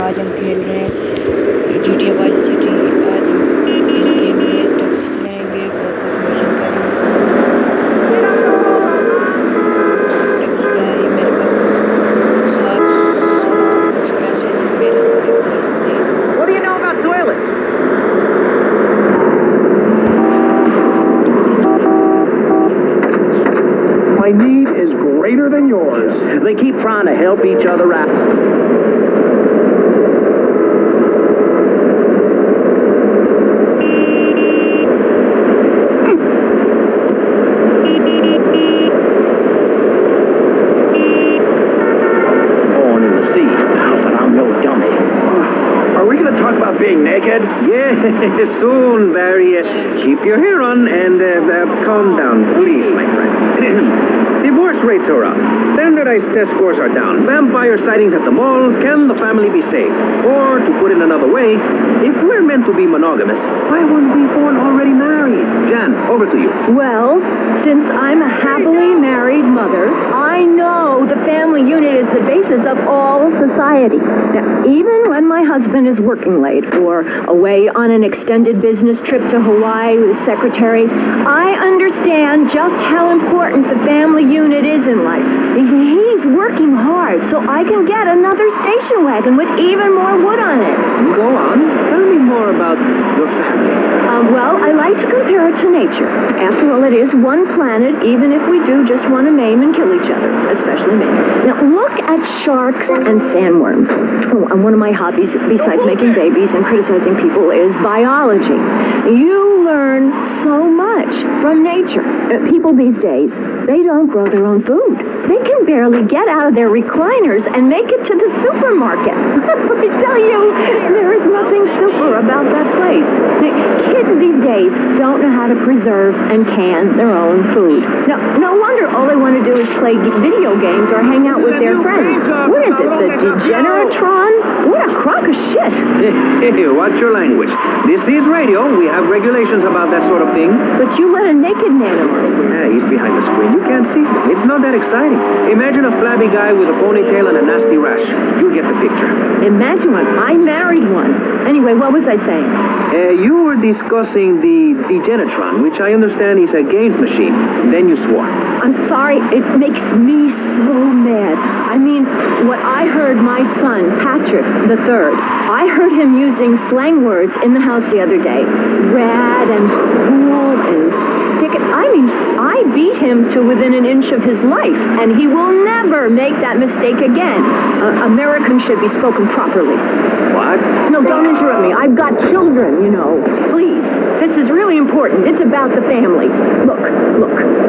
आज हम खेल रहे हैं GTA वाइस सिटी। आज हम इस गेम में टैक्सी चलाएंगे और कुछ मिशन करेंगे। टैक्सी जा रही है, मेरे पास 700 तो कुछ पैसे थे, मेरे सारे पैसे दे दो। What do you know about toilets? My need is greater than yours. They keep trying to help each other out. Born in the sea, but I'm no dummy. Are we going to talk about being naked? Yeah, soon, Barry. Keep your hair on and calm down, please, my friend. Divorce rates are up. Standardized test scores are down. Vampire sightings at the mall. Can the family be saved? Or, to put it another way, if we're meant to be monogamous, why weren't we born already married? Jan, over to you. Well, since I'm a happily married mother, I know the family unit is the basis of all society. Now, even when my husband is working late or away on an extended business trip to Hawaii with his secretary, I understand just how important the family unit is in life. He's working hard so I can get another station wagon with even more wood on it. Go on. Tell me more about your family. Well, I like to compare it to nature. After all, it is one planet, even if we do just want to maim and kill each other, especially me. Now, look at sharks and sandworms. Oh, and one of my hobbies, besides making babies and criticizing people, is biology. You learn so much from nature. People these days, they don't grow their own food. They can barely get out of their recliners and make it to the supermarket. Let me tell you, there is nothing super about that place. Kids these days don't know how to preserve and can their own food. No wonder all they want to do is play video games or hang out with their friends. What is it, the Degeneratron? What a crock of shit. Hey, watch your language. This is radio. We have regulations about that sort of thing. But you let a naked man on. Yeah, he's behind the screen. You can't see him. It's not that exciting. Imagine a flabby guy with a ponytail and a nasty rash. You'll get the picture. Imagine one. I married one. Anyway, what was I saying? You were discussing the Degenatron, which I understand is a games machine. Then you swore. I'm sorry, it makes me so mad. I mean, what I heard my son, Patrick III, I heard him using slang words in the house the other day. Rad and cool and stick it. I mean, I beat him to within an inch of his life, and he will never make that mistake again. Americans should be spoken properly. What? No, don't interrupt me. I've got children, you know. Please. This is really important. It's about the family. Look.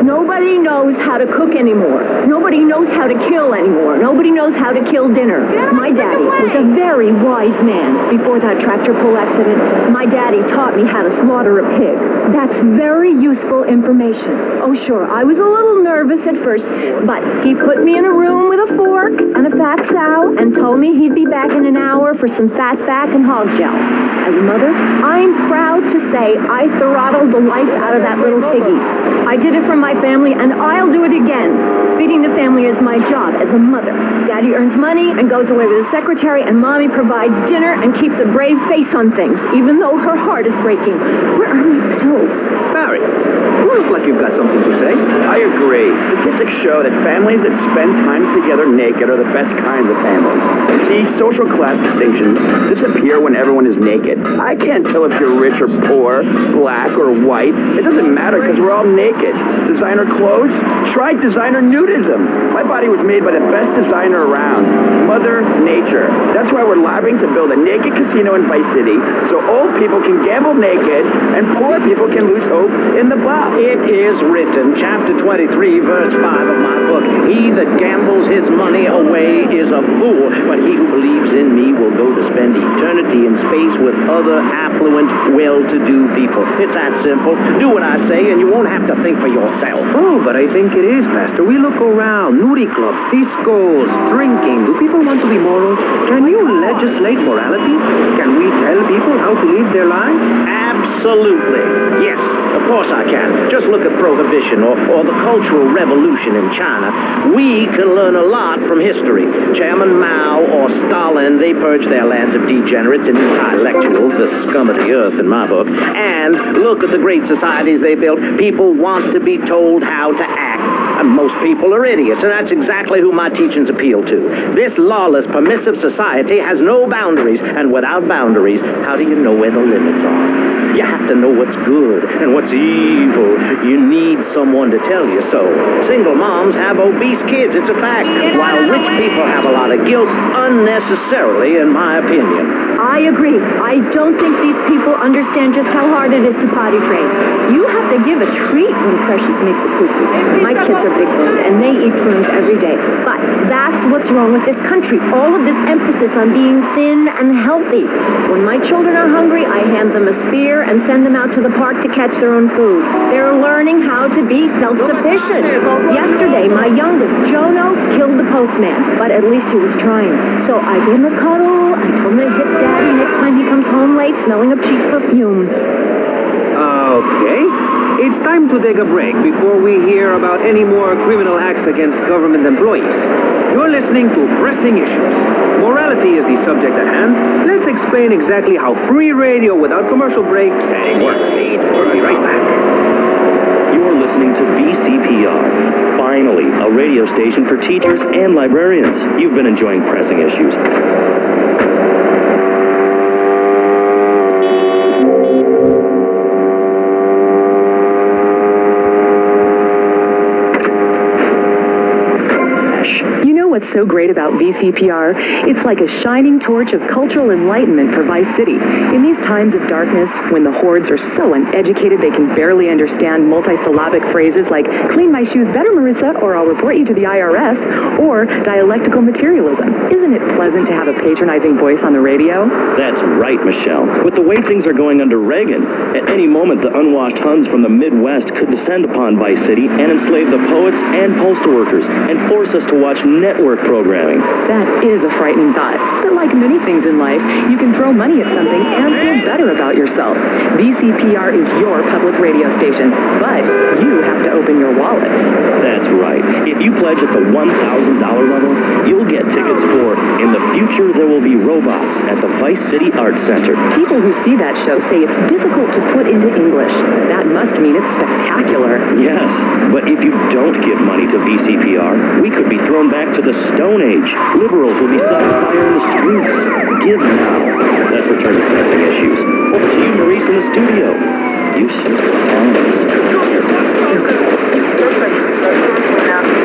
Nobody knows how to cook anymore. Nobody knows how to kill anymore. Nobody knows how to kill dinner. My daddy was a very wise man. Before that tractor pull accident, my daddy taught me how to slaughter a pig. That's very useful information. Oh, sure, I was a little nervous at first, but he put me in a room with a fork and a fat sow and told me he'd be back in an hour for some fat back and hog gels. As a mother, I'm proud to say I throttled the life out of that little piggy. I did it for my family, and I'll do it again. Feeding the family is my job as a mother. Daddy earns money and goes away with his secretary, and Mommy provides dinner and keeps a brave face on things, even though her heart is breaking. Where are my pills? Barry, you look like you've got something to say. I agree. Statistics show that families that spend time together naked are the best kinds of families. You see, social class distinctions disappear when everyone is naked. I can't tell if you're rich or poor, black or white. It doesn't matter because we're all naked. Designer clothes? Try designer nudism. My body was made by the best designer around, Mother Nature. That's why we're lobbying to build a naked casino in Vice City so old people can gamble naked and poor people can lose hope in the buff. It is written, chapter 23, verse 5 of my book. He that gambles his money away is a fool, but he who believes in me will go to spend eternity in space with other affluent, well-to-do people. It's that simple. Do what I say, and you won't have to think for yourself. Oh, but I think it is, Pastor. We look around, nudie clubs, discos, drinking. Do people want to be moral? Can you legislate morality? Can we tell people how to live their lives? Absolutely. Yes, of course I can. Just look at Prohibition or the Cultural Revolution in China. We can learn a lot from history. Chairman Mao or Stalin, they purged their lands of degenerates and intellectuals, the scum of the earth in my book. And look at the great societies they built. People want to be told how to act. And most people are idiots, and that's exactly who my teachings appeal to. This lawless, permissive society has no boundaries, and without boundaries, how do you know where the limits are? You have to know what's good and what's evil. You need someone to tell you so. Single moms have obese kids, it's a fact, while rich people have a lot of guilt unnecessarily, in my opinion. I agree. I don't think these people understand just how hard it is to potty train. You have to give a treat when Precious makes a poo-poo. My kids are big-boned, and they eat prunes every day. But that's what's wrong with this country. All of this emphasis on being thin and healthy. When my children are hungry, I hand them a spear and send them out to the park to catch their own food. They're learning how to be self-sufficient. Yesterday, my youngest, Jono, killed the postman, but at least he was trying. So I gave him a cuddle. I told him to hit Daddy next time he comes home late smelling of cheap perfume. Okay. It's time to take a break before we hear about any more criminal acts against government employees. You're listening to Pressing Issues. Morality is the subject at hand. Let's explain exactly how free radio without commercial breaks works. We'll be right back. You're listening to VCPR. Finally, a radio station for teachers and librarians. You've been enjoying Pressing Issues. What's so great about VCPR? It's like a shining torch of cultural enlightenment for Vice City. In these times of darkness, when the hordes are so uneducated they can barely understand multisyllabic phrases like, clean my shoes better, Marissa, or I'll report you to the IRS, or dialectical materialism. Isn't it pleasant to have a patronizing voice on the radio? That's right, Michelle. With the way things are going under Reagan, at any moment the unwashed Huns from the Midwest could descend upon Vice City and enslave the poets and postal workers and force us to watch network programming. That is a frightening thought. But like many things in life, you can throw money at something and feel better about yourself. VCPR is your public radio station, but you have to open your wallets. That's right. If you pledge at the $1,000 level, you'll get tickets for In the Future There Will Be Robots at the Vice City Arts Center. People who see that show say it's difficult to put into English. That must mean it's spectacular. Yes, but if you don't give money to VCPR, we could be thrown back to the Stone Age. Liberals will be set on fire in the streets. Give now. Let's return to Pressing Issues. Over to you, Maurice, in the studio. You see talents.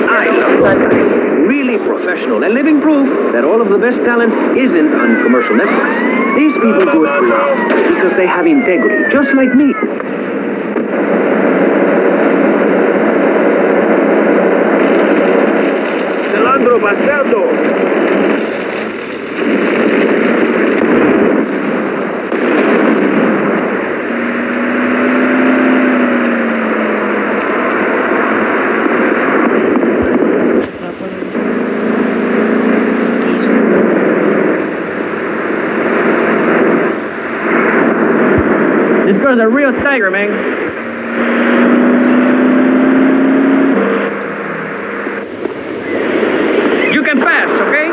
I love those guys. Really professional and living proof that all of the best talent isn't on commercial networks. These people do it for love because they have integrity, just like me. Leandro Bastardo! This girl's a real tiger, man. You can pass, okay?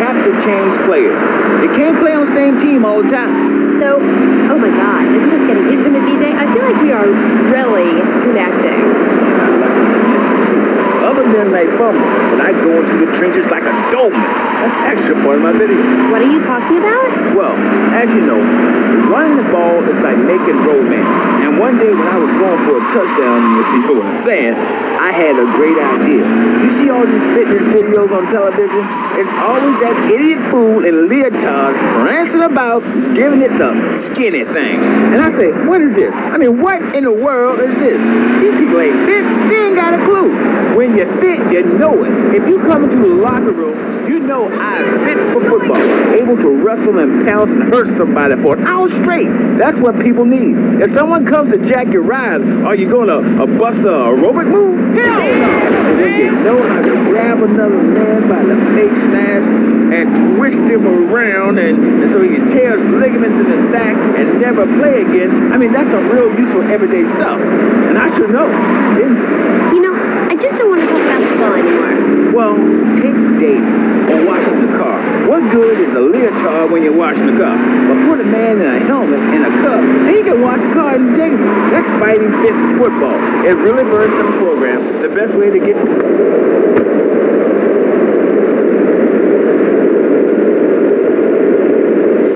have to change players. They can't play on the same team all the time. So, oh my God, isn't this getting intimate, BJ? I feel like we are really connecting. Other men may fumble, but I go into the trenches like a doorman. That's the extra part of my video. What are you talking about? Well, as you know, running the ball is like making romance. And one day when I was going for a touchdown, if you know what I'm saying, I had a great idea. You see all these fitness videos on television? It's always that idiot fool in leotards prancing about, giving it the skinny thing. And I say, what is this? I mean, what in the world is this? These people ain't fit. They ain't got a clue. When you're fit, you know it. If you come into the locker room, you know I is fit for football. Able to wrestle and pounce and hurt somebody for an hour straight. That's what people need. If someone comes to jack your ride, are you going to bust a aerobic move? Hell no! But when you know how to grab another man by the face mask and twist him around and so he can tear his ligaments in his back and never play again, I mean, that's some real useful everyday stuff. And I should know, didn't you? You know, I just don't want to talk about football anymore. Well, take dating or washing the car. What good is a leotard when you're washing the car? But put a man in a helmet and a cup, and he can wash the car and dig it. That's fighting fit football. It really burns some program. The best way to get...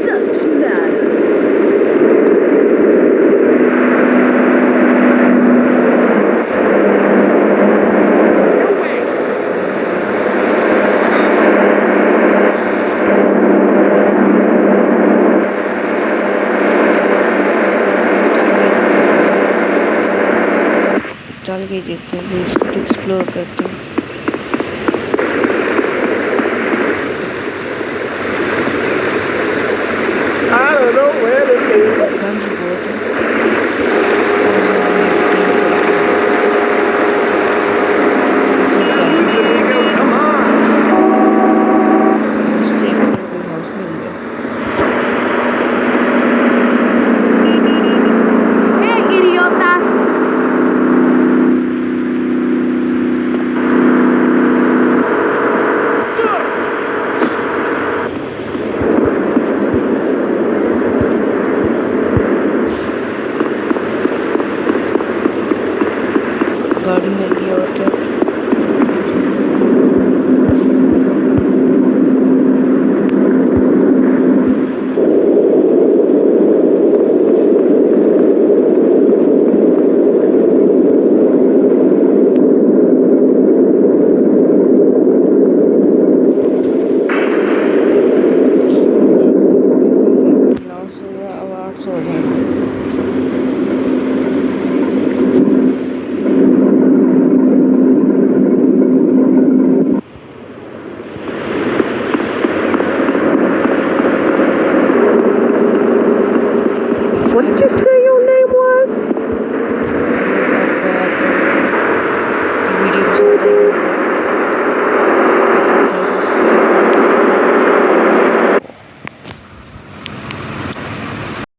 Such matter. चल के देखते हैं, explore करते हैं।